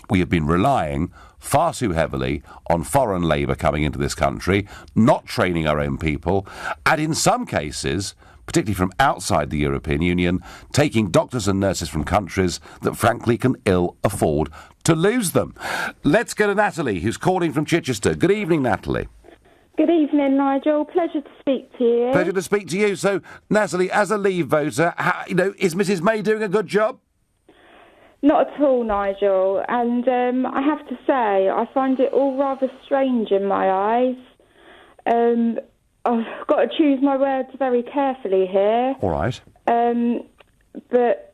we have been relying far too heavily on foreign labour coming into this country, not training our own people, and in some cases, particularly from outside the European Union, taking doctors and nurses from countries that frankly can ill afford to lose them. Let's go to Natalie, who's calling from Chichester. Good evening, Natalie. Good evening, Nigel. Pleasure to speak to you. Pleasure to speak to you. So, Natalie, as a Leave voter, is Mrs May doing a good job? Not at all, Nigel. And I have to say, I find it all rather strange in my eyes. I've got to choose my words very carefully here. All right. But,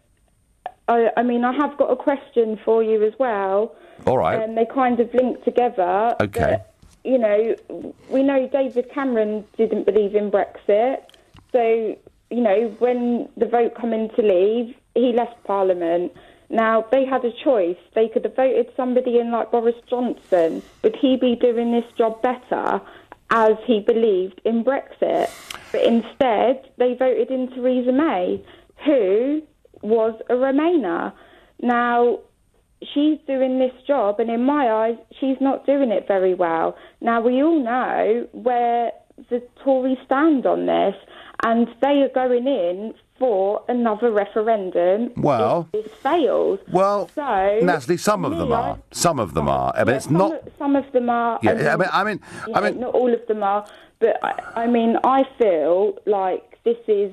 I have got a question for you as well. All right. They kind of link together. Okay. But, we know David Cameron didn't believe in Brexit. So, when the vote came in to leave, he left Parliament. Now, they had a choice. They could have voted somebody in like Boris Johnson. Would he be doing this job better as he believed in Brexit? But instead, they voted in Theresa May, who was a Remainer. Now, she's doing this job, and in my eyes, she's not doing it very well. Now, we all know where the Tories stand on this, and they are going in for another referendum if this fails. Well, so, Natalie, some of them are. Some of them are. I mean, it's not. Some of them are. Yeah, I mean, not all of them are. But I feel like this is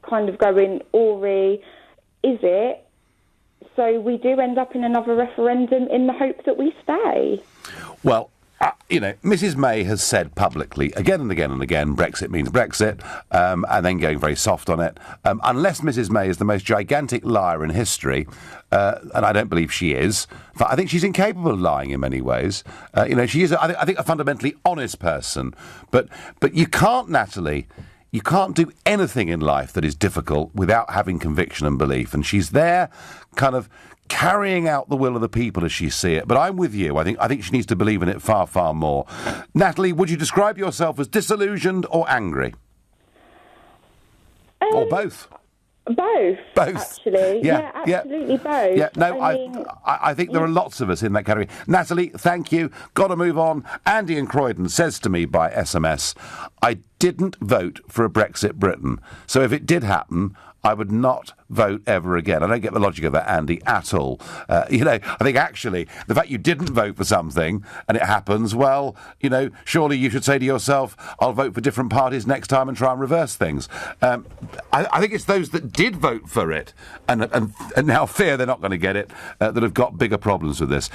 kind of going, Ori, is it? So we do end up in another referendum in the hope that we stay. Well, Mrs May has said publicly, again and again and again, Brexit means Brexit, and then going very soft on it. Unless Mrs May is the most gigantic liar in history, and I don't believe she is, but I think she's incapable of lying in many ways. She is, I think, a fundamentally honest person. But you can't, Natalie, you can't do anything in life that is difficult without having conviction and belief. And she's there kind of carrying out the will of the people as she see it. But I'm with you. I think she needs to believe in it far, far more. Natalie, would you describe yourself as disillusioned or angry? Or both? Both. Actually. Yeah, absolutely both. Yeah, no, I think there are lots of us in that category. Natalie, thank you. Got to move on. Andy in Croydon says to me by SMS, I didn't vote for a Brexit Britain. So if it did happen, I would not vote ever again. I don't get the logic of that, Andy, at all. I think actually the fact you didn't vote for something and it happens, well, surely you should say to yourself, I'll vote for different parties next time and try and reverse things. I think it's those that did vote for it and now fear they're not going to get it that have got bigger problems with this.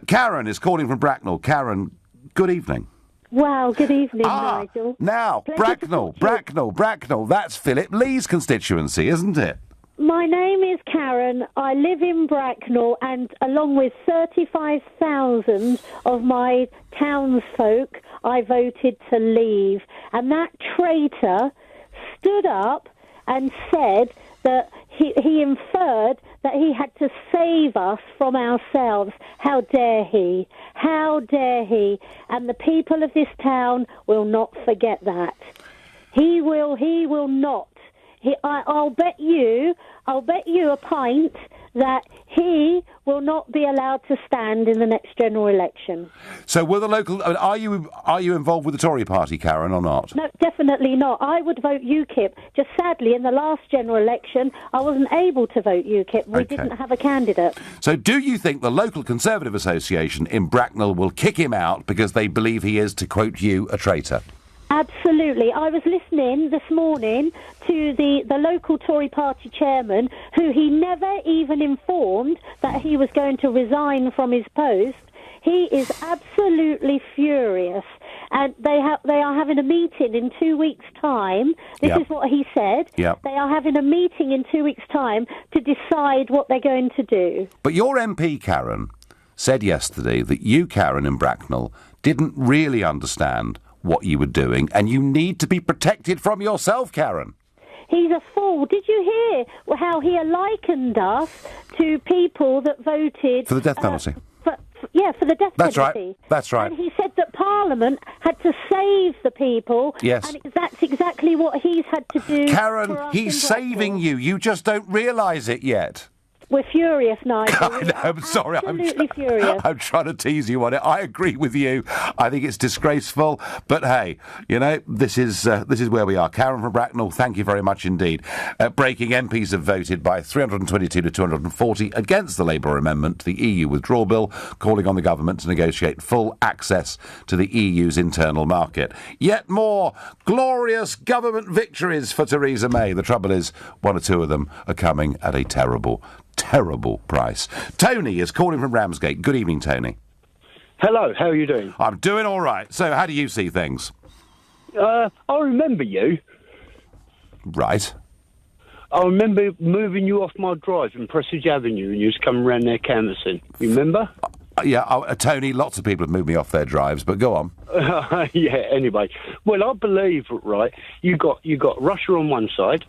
Karen is calling from Bracknell. Karen, good evening. Wow, good evening, Nigel. Now, Bracknell, that's Philip Lee's constituency, isn't it? My name is Karen. I live in Bracknell, and along with 35,000 of my townsfolk, I voted to leave. And that traitor stood up and said that he inferred that he had to save us from ourselves. How dare he? How dare he? And the people of this town will not forget that. He will not. I'll bet you a pint that he will not be allowed to stand in the next general election. So will the local... Are you involved with the Tory party, Karen, or not? No, definitely not. I would vote UKIP. Just sadly, in the last general election, I wasn't able to vote UKIP. We didn't have a candidate. So do you think the local Conservative Association in Bracknell will kick him out because they believe he is, to quote you, a traitor? Absolutely. I was listening this morning to the local Tory party chairman, who he never even informed that he was going to resign from his post. He is absolutely furious. And they are having a meeting in 2 weeks' time. This is what he said. Yep. They are having a meeting in 2 weeks' time to decide what they're going to do. But your MP, Karen, said yesterday that you, Karen, in Bracknell, didn't really understand what you were doing, and you need to be protected from yourself, Karen. He's a fool. Did you hear how he likened us to people that voted... For the death penalty. For the death penalty. That's right. And he said that Parliament had to save the people. Yes. And that's exactly what he's had to do. Karen, he's saving you. You just don't realise it yet. We're furious, Nigel. I'm sorry. Absolutely furious. I'm trying to tease you on it. I agree with you. I think it's disgraceful. But hey, this is where we are. Karen from Bracknell, thank you very much indeed. Breaking MPs have voted by 322 to 240 against the Labour amendment to the EU withdrawal bill, calling on the government to negotiate full access to the EU's internal market. Yet more glorious government victories for Theresa May. The trouble is, one or two of them are coming at a terrible price. Tony is calling from Ramsgate. Good evening, Tony. Hello, how are you doing? I'm doing all right. So, how do you see things? I remember you. Right. I remember moving you off my drive in Prestige Avenue and you was coming around there canvassing. You remember? Tony, lots of people have moved me off their drives, but go on. Anyway. Well, I believe, right, you got Russia on one side,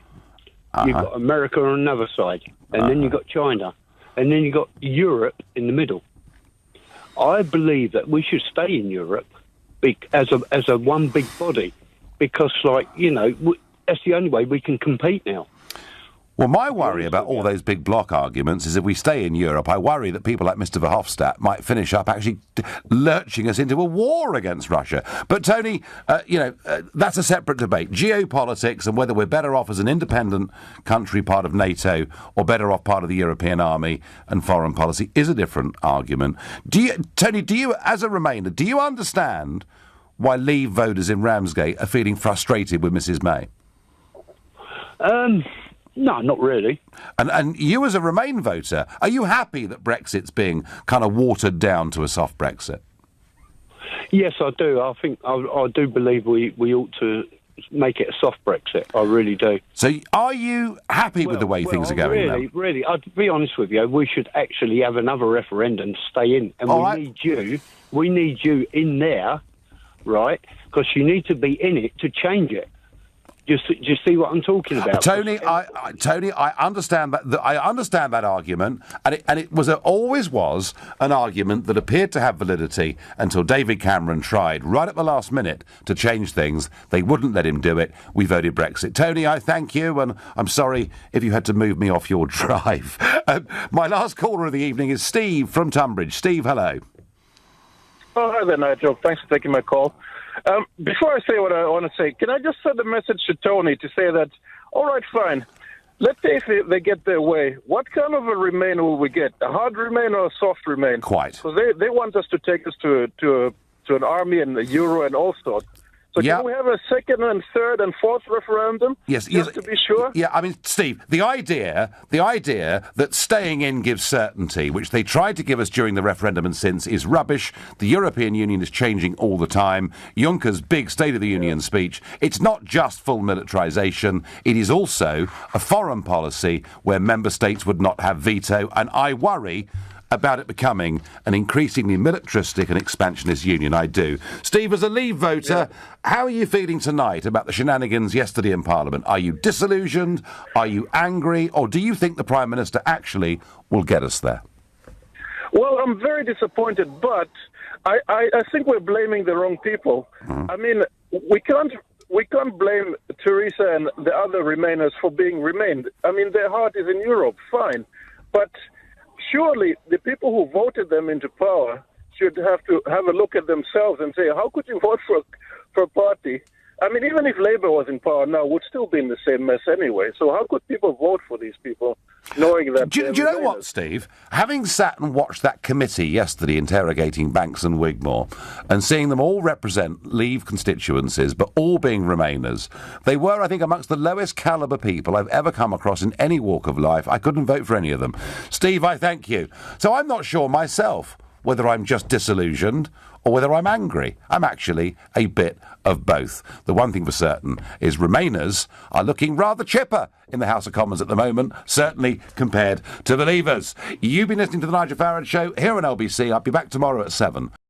you've got America on another side, and then you've got China, and then you've got Europe in the middle. I believe that we should stay in Europe as a one big body, because, that's the only way we can compete now. Well, my worry about all those big bloc arguments is if we stay in Europe, I worry that people like Mr Verhofstadt might finish up actually lurching us into a war against Russia. But, Tony, that's a separate debate. Geopolitics and whether we're better off as an independent country, part of NATO, or better off part of the European army and foreign policy is a different argument. Tony, as a Remainer, do you understand why Leave voters in Ramsgate are feeling frustrated with Mrs May? No, not really. And you as a Remain voter, are you happy that Brexit's being kind of watered down to a soft Brexit? Yes, I do. I think I do believe we ought to make it a soft Brexit. I really do. So are you happy with the way things are going? Really, I'll be honest with you, we should actually have another referendum to stay in. And we need you in there, right? Because you need to be in it to change it. Do you see what I'm talking about? Tony, I understand that. I understand that argument, and it always was an argument that appeared to have validity until David Cameron tried, right at the last minute, to change things. They wouldn't let him do it. We voted Brexit. Tony, I thank you, and I'm sorry if you had to move me off your drive. My last caller of the evening is Steve from Tunbridge. Steve, hello. Oh, hi there, Nigel. Thanks for taking my call. Before I say what I want to say, can I just send a message to Tony to say that, all right, fine, let's say if they get their way, what kind of a Remain will we get? A hard Remain or a soft Remain? Quite. So they want us to take us to an army and a euro and all sorts. So can we have a second and third and fourth referendum? Yes, just to be sure. Yeah, I mean, Steve, the idea that staying in gives certainty, which they tried to give us during the referendum and since, is rubbish. The European Union is changing all the time. Juncker's big State of the Union speech, it's not just full militarisation, it is also a foreign policy where member states would not have veto, and I worry about it becoming an increasingly militaristic and expansionist union. I do. Steve, as a Leave voter, how are you feeling tonight about the shenanigans yesterday in Parliament? Are you disillusioned? Are you angry? Or do you think the Prime Minister actually will get us there? Well, I'm very disappointed, but I think we're blaming the wrong people. I mean, we can't blame Theresa and the other Remainers for being Remained. I mean, their heart is in Europe, fine. But surely the people who voted them into power should have to have a look at themselves and say, how could you vote for a party? I mean, even if Labour was in power now, would still be in the same mess anyway. So how could people vote for these people knowing that... Do you know what, Steve? Having sat and watched that committee yesterday interrogating Banks and Wigmore and seeing them all represent Leave constituencies but all being Remainers, they were, I think, amongst the lowest calibre people I've ever come across in any walk of life. I couldn't vote for any of them. Steve, I thank you. So I'm not sure myself whether I'm just disillusioned or whether I'm angry. I'm actually a bit of both. The one thing for certain is Remainers are looking rather chipper in the House of Commons at the moment, certainly compared to Believers. You've been listening to The Nigel Farage Show here on LBC. I'll be back tomorrow at 7.